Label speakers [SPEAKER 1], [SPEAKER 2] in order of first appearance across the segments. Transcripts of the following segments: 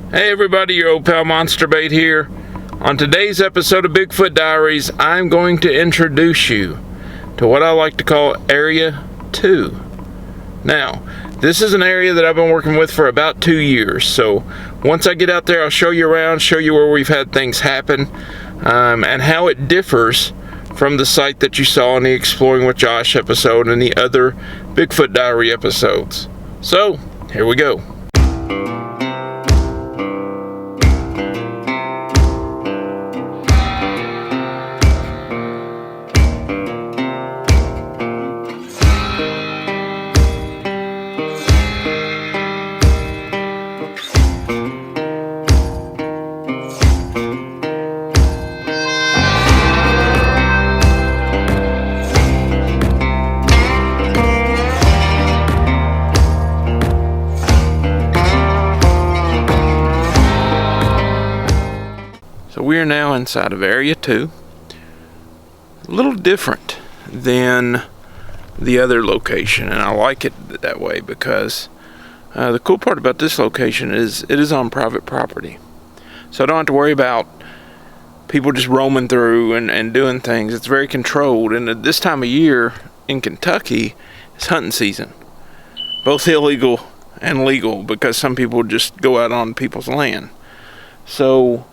[SPEAKER 1] Hey everybody, your old pal Monster Bait here. On today's episode of Bigfoot Diaries, I'm going to introduce you to what I like to call Area 2. Now, this is an area that I've been working with for about 2 years, so once I get out there, I'll show you around, show you where we've had things happen, and how it differs from the site that you saw in the Exploring with Josh episode and the other Bigfoot Diary episodes. So, here we go. So we are now inside of Area 2. A little different than the other location, and I like it that way because the cool part about this location is it is on private property. So I don't have to worry about people just roaming through and doing things. It's very controlled, and at this time of year in Kentucky, it's hunting season. Both illegal and legal because some people just go out on people's land. So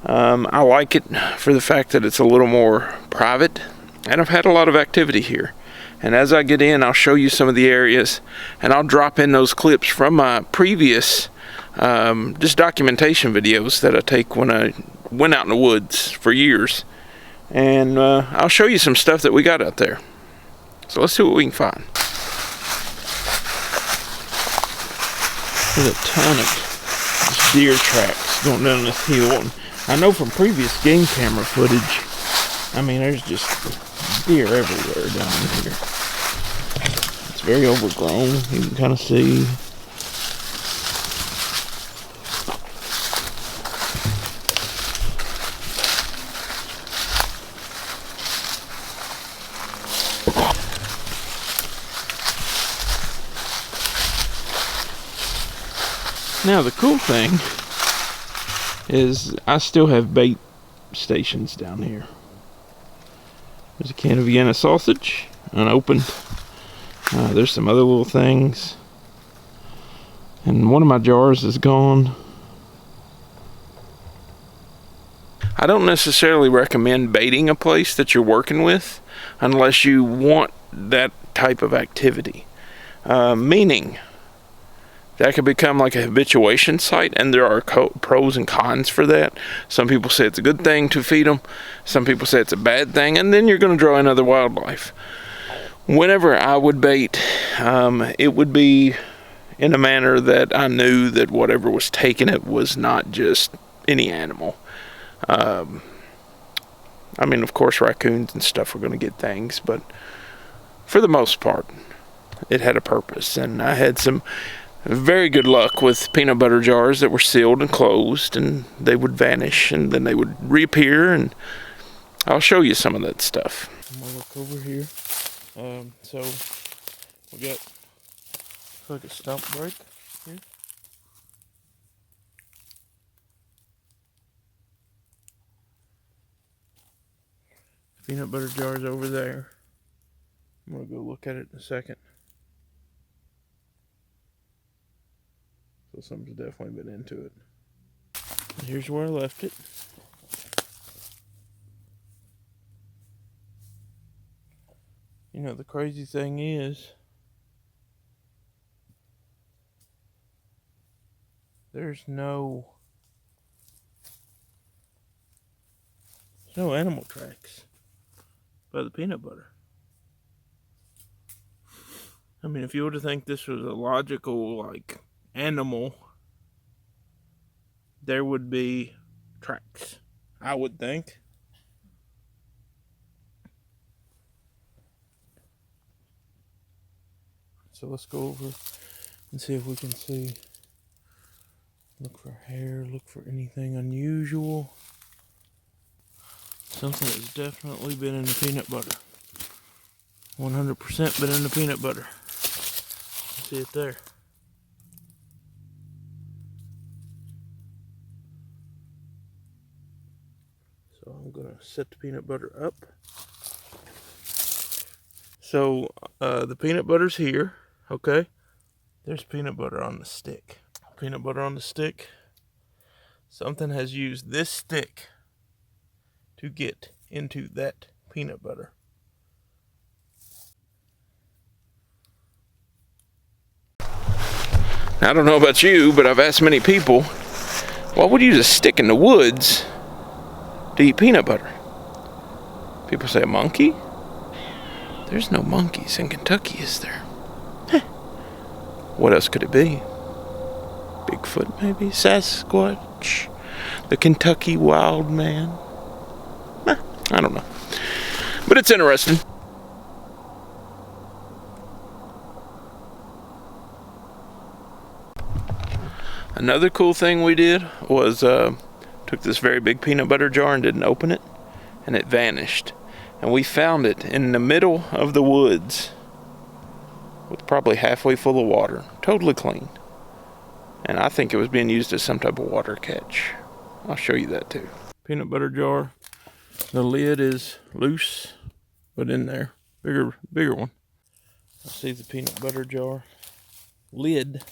[SPEAKER 1] I like it for the fact that it's a little more private, and I've had a lot of activity here. And as I get in, I'll show you some of the areas, and I'll drop in those clips from my previous just documentation videos that I take when I went out in the woods for years. And I'll show you some stuff that we got out there. So let's see what we can find. There's a ton of deer tracks going down this hill, and I know from previous game camera footage, I mean, there's just deer everywhere down here. It's very overgrown, you can kind of see. Now the cool thing is I still have bait stations down here. There's a can of Vienna sausage, unopened. There's some other little things. And one of my jars is gone. I don't necessarily recommend baiting a place that you're working with unless you want that type of activity. Meaning, that could become like a habituation site, and there are pros and cons for that. Some people say it's a good thing to feed them. Some people say it's a bad thing, and then you're going to draw in other wildlife. Whenever I would bait, it would be in a manner that I knew that whatever was taking it was not just any animal. I mean, of course, raccoons and stuff are going to get things, but for the most part, it had a purpose, and I had some very good luck with peanut butter jars that were sealed and closed, and they would vanish and then they would reappear, and I'll show you some of that stuff. I'm gonna look over here. So we got like a stump break here. Peanut butter jars over there. I'm gonna go look at it in a second. So something's definitely been into it. And here's where I left it. You know, the crazy thing is, there's no animal tracks by the peanut butter. I mean, if you were to think this was a logical, like, animal, there would be tracks, I would think. So let's go over and see if we can see. Look for hair, look for anything unusual. Something that's definitely been in the peanut butter. 100% been in the peanut butter. See it there. So I'm gonna set the peanut butter up. So the peanut butter's here, okay? There's peanut butter on the stick. Peanut butter on the stick. Something has used this stick to get into that peanut butter. I don't know about you, but I've asked many people, why would you use a stick in the woods to eat peanut butter? People say, a monkey? There's no monkeys in Kentucky, is there? What else could it be? Bigfoot, maybe? Sasquatch? The Kentucky wild man? I don't know. But it's interesting. Another cool thing we did was took this very big peanut butter jar and didn't open it, and it vanished. And we found it in the middle of the woods with probably halfway full of water, totally clean. And I think it was being used as some type of water catch. I'll show you that too. Peanut butter jar. The lid is loose, but in there. Bigger one. I see the peanut butter jar lid.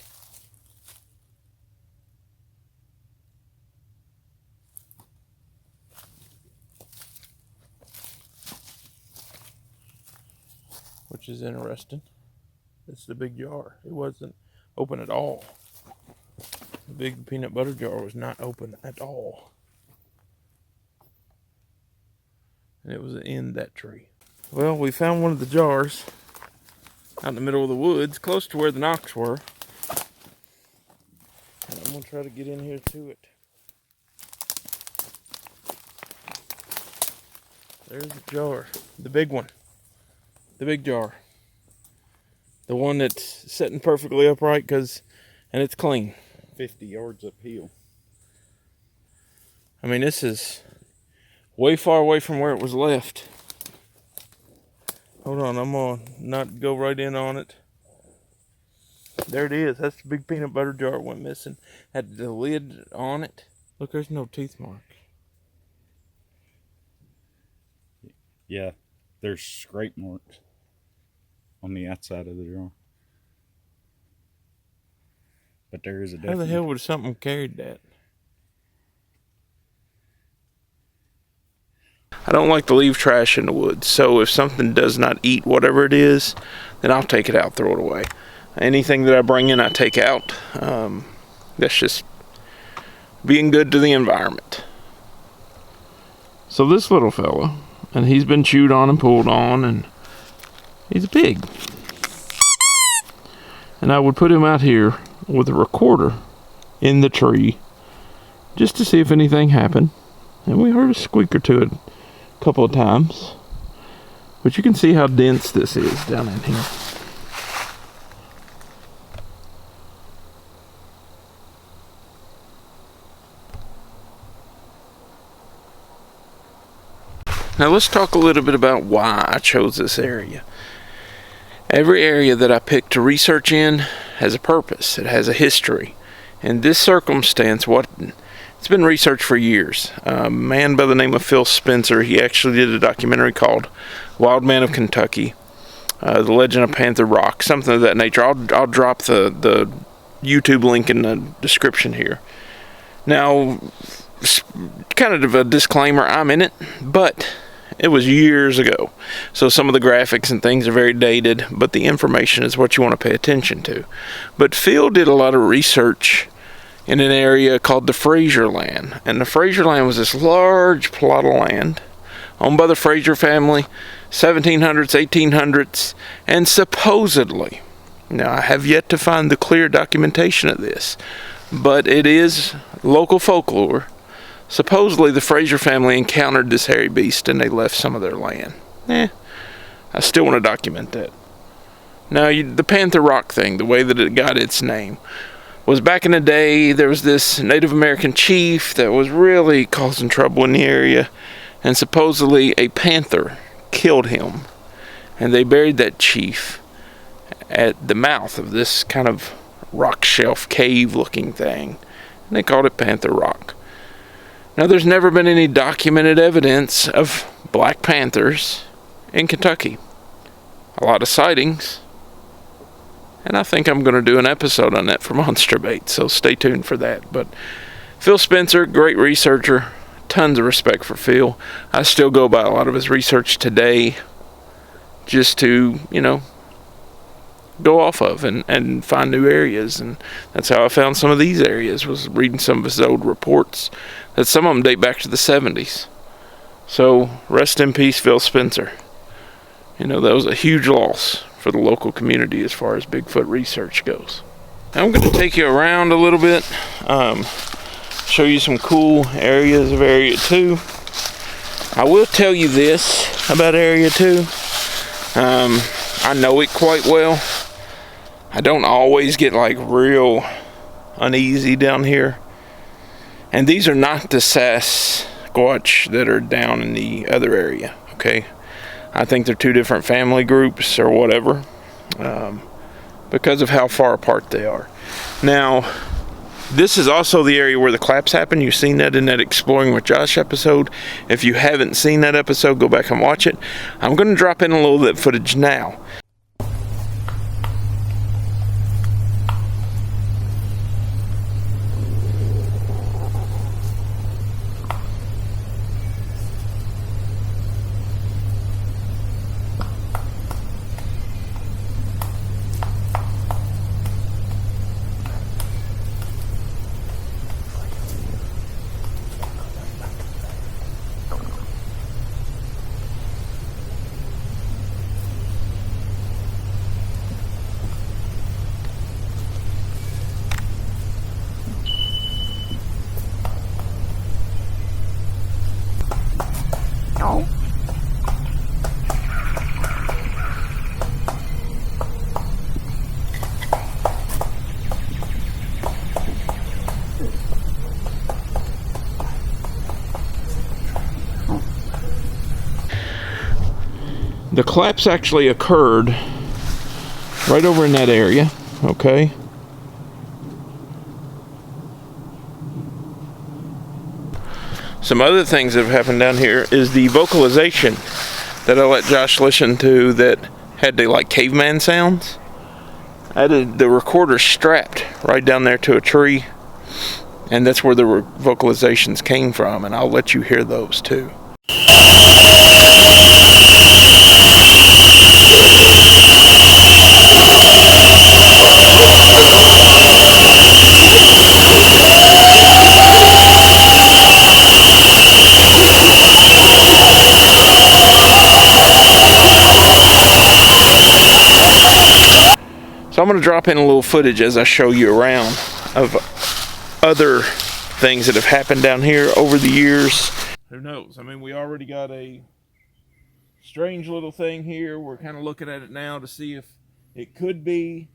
[SPEAKER 1] Which is interesting. It's the big jar. It wasn't open at all. The big peanut butter jar was not open at all. And it was in that tree. Well, we found one of the jars out in the middle of the woods, close to where the knocks were. And I'm gonna try to get in here to it. There's the jar, the big one. The big jar. The one that's sitting perfectly upright and it's clean.
[SPEAKER 2] 50 yards uphill.
[SPEAKER 1] I mean, this is way far away from where it was left. Hold on, I'm gonna not go right in on it. There it is. That's the big peanut butter jar went missing. Had the lid on it. Look, there's no teeth mark.
[SPEAKER 2] Yeah, there's scrape marks on the outside of the jar. But there is a definite...
[SPEAKER 1] How the hell would something carried that? I don't like to leave trash in the woods, so if something does not eat whatever it is, then I'll take it out, throw it away. Anything that I bring in, I take out. That's just being good to the environment. So this little fella, and he's been chewed on and pulled on, and he's a pig. And I would put him out here with a recorder in the tree just to see if anything happened. And we heard a squeak or two a couple of times. But you can see how dense this is down in here. Now let's talk a little bit about why I chose this area. Every area that I pick to research in has a purpose. It has a history. In this circumstance, it's been researched for years. A man by the name of Phil Spencer, he actually did a documentary called Wild Man of Kentucky, The Legend of Panther Rock, something of that nature. I'll drop the YouTube link in the description here. Now, kind of a disclaimer, I'm in it, but it was years ago. So some of the graphics and things are very dated, but the information is what you want to pay attention to. But Phil did a lot of research in an area called the Fraser land. And the Fraser land was this large plot of land owned by the Fraser family, 1700s, 1800s, and supposedly, now I have yet to find the clear documentation of this, but it is local folklore. Supposedly the Fraser family encountered this hairy beast and they left some of their land. I still want to document that. Now, the Panther Rock thing, the way that it got its name, was back in the day, there was this Native American chief that was really causing trouble in the area, and supposedly a panther killed him. And they buried that chief at the mouth of this kind of rock shelf cave looking thing. And they called it Panther Rock. Now, there's never been any documented evidence of black panthers in Kentucky. A lot of sightings, and I think I'm going to do an episode on that for Monster Bait, so stay tuned for that. But Phil Spencer, great researcher, tons of respect for Phil. I still go by a lot of his research today just to, go off of and find new areas. And that's how I found some of these areas, was reading some of his old reports, that some of them date back to the 70s. So rest in peace, Phil Spencer. That was a huge loss for the local community as far as Bigfoot research goes. Now I'm going to take you around a little bit, show you some cool areas of Area 2. I will tell you this about Area 2. I know it quite well. I don't always get like real uneasy down here. And these are not the Sasquatch that are down in the other area, okay? I think they're two different family groups or whatever, because of how far apart they are. Now, this is also the area where the collapse happened. You've seen that in that Exploring with Josh episode. If you haven't seen that episode, go back and watch it. I'm going to drop in a little bit of footage now. The collapse actually occurred right over in that area, okay? Some other things that have happened down here is the vocalization that I let Josh listen to that had the like caveman sounds. I had the recorder strapped right down there to a tree, and that's where the vocalizations came from, and I'll let you hear those too. So I'm going to drop in a little footage as I show you around of other things that have happened down here over the years. Who knows? I mean, we already got a strange little thing here. We're kind of looking at it now to see if it could be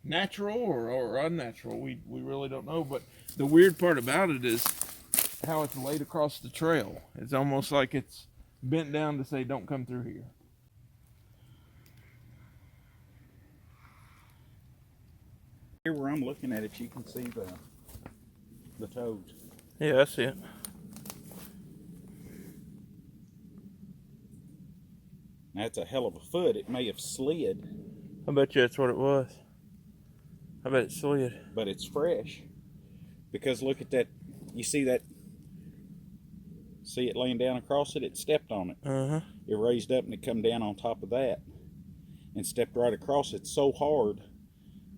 [SPEAKER 1] natural or unnatural. We really don't know. But the weird part about it is how it's laid across the trail. It's almost like it's bent down to say, don't come through here.
[SPEAKER 2] Here where I'm looking at it, you can see the toes.
[SPEAKER 1] Yeah, I see it.
[SPEAKER 2] That's a hell of a foot. It may have slid.
[SPEAKER 1] I bet you that's what it was. I bet it slid.
[SPEAKER 2] But it's fresh. Because look at that. You see that? See it laying down across it? It stepped on it.
[SPEAKER 1] Uh-huh.
[SPEAKER 2] It raised up and it come down on top of that. And stepped right across it so hard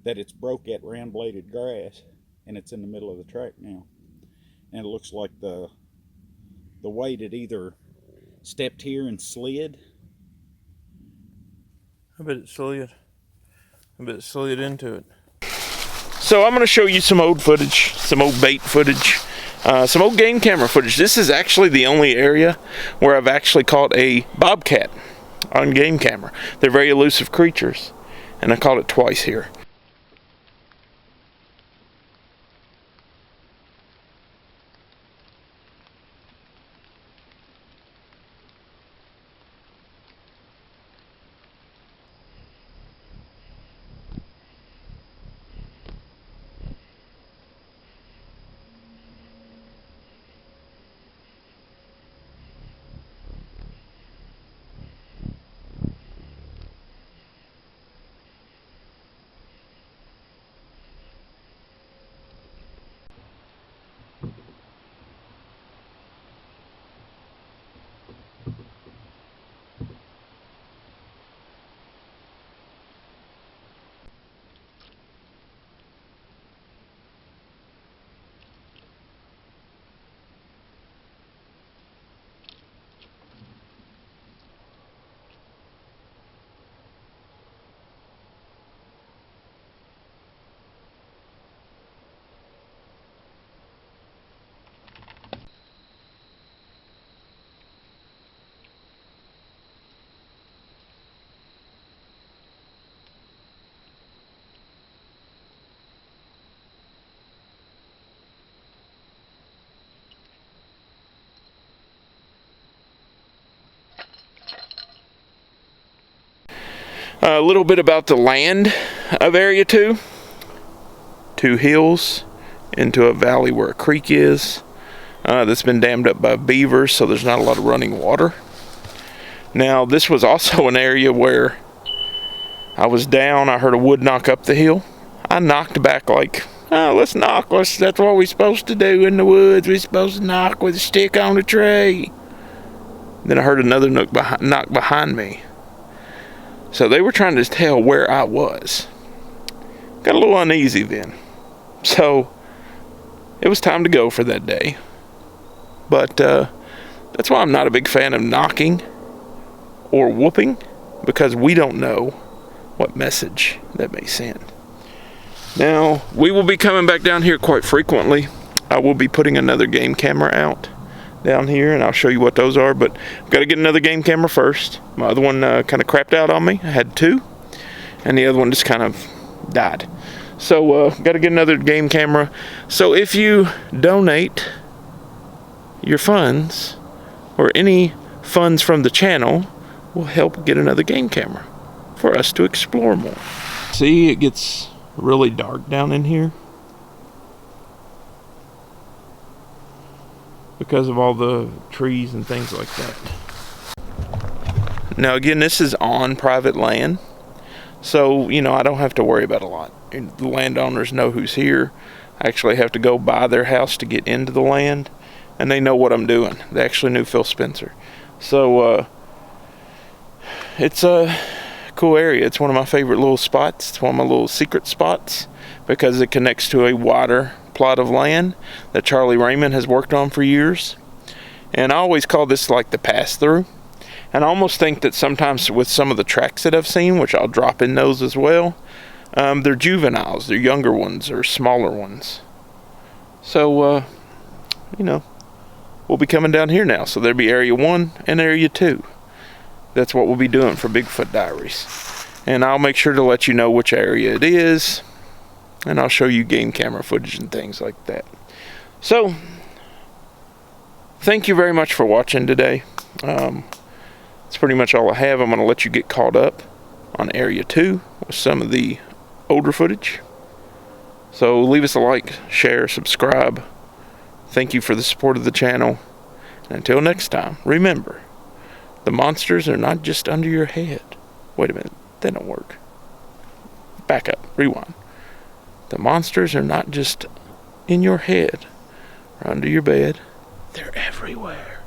[SPEAKER 2] that it's broke that round bladed grass. And it's in the middle of the track now. And it looks like the weight it either stepped here and slid.
[SPEAKER 1] I bet it slid. I bet it slid into it. So I'm going to show you some old footage, some old bait footage, some old game camera footage. This is actually the only area where I've actually caught a bobcat on game camera. They're very elusive creatures, and I caught it twice here. A little bit about the land of Area 2. 2 hills into a valley where a creek is. That's been dammed up by beavers, so there's not a lot of running water. Now, this was also an area where I was down. I heard a wood knock up the hill. I knocked back like, oh, let's knock. That's what we're supposed to do in the woods. We're supposed to knock with a stick on a tree. Then I heard another knock behind me. So they were trying to tell where I was. Got a little uneasy then. So it was time to go for that day. But that's why I'm not a big fan of knocking or whooping, because we don't know what message that may send. Now, we will be coming back down here quite frequently. I will be putting another game camera out down here, and I'll show you what those are, but I've got to get another game camera first. My other one kind of crapped out on me. I had 2, and the other one just kind of died. So, got to get another game camera. So, if you donate your funds, or any funds from the channel, will help get another game camera for us to explore more. See, it gets really dark down in here because of all the trees and things like that. Now again, this is on private land, so I don't have to worry about a lot. The landowners know who's here. I actually have to go by their house to get into the land, and they know what I'm doing. They actually knew Phil Spencer. So it's a cool area. It's one of my favorite little spots. It's one of my little secret spots because it connects to a wider plot of land that Charlie Raymond has worked on for years. And I always call this like the pass-through. And I almost think that sometimes with some of the tracks that I've seen, which I'll drop in those as well, they're juveniles. They're younger ones or smaller ones. So, we'll be coming down here now. So there'll be Area 1 and Area 2. That's what we'll be doing for Bigfoot Diaries. And I'll make sure to let you know which area it is. And I'll show you game camera footage and things like that. So, thank you very much for watching today. That's pretty much all I have. I'm going to let you get caught up on Area 2 with some of the older footage. So, leave us a like, share, subscribe. Thank you for the support of the channel. And until next time, remember, the monsters are not just under your head. Wait a minute, that don't work. Back up, rewind. The monsters are not just in your head or under your bed. They're everywhere.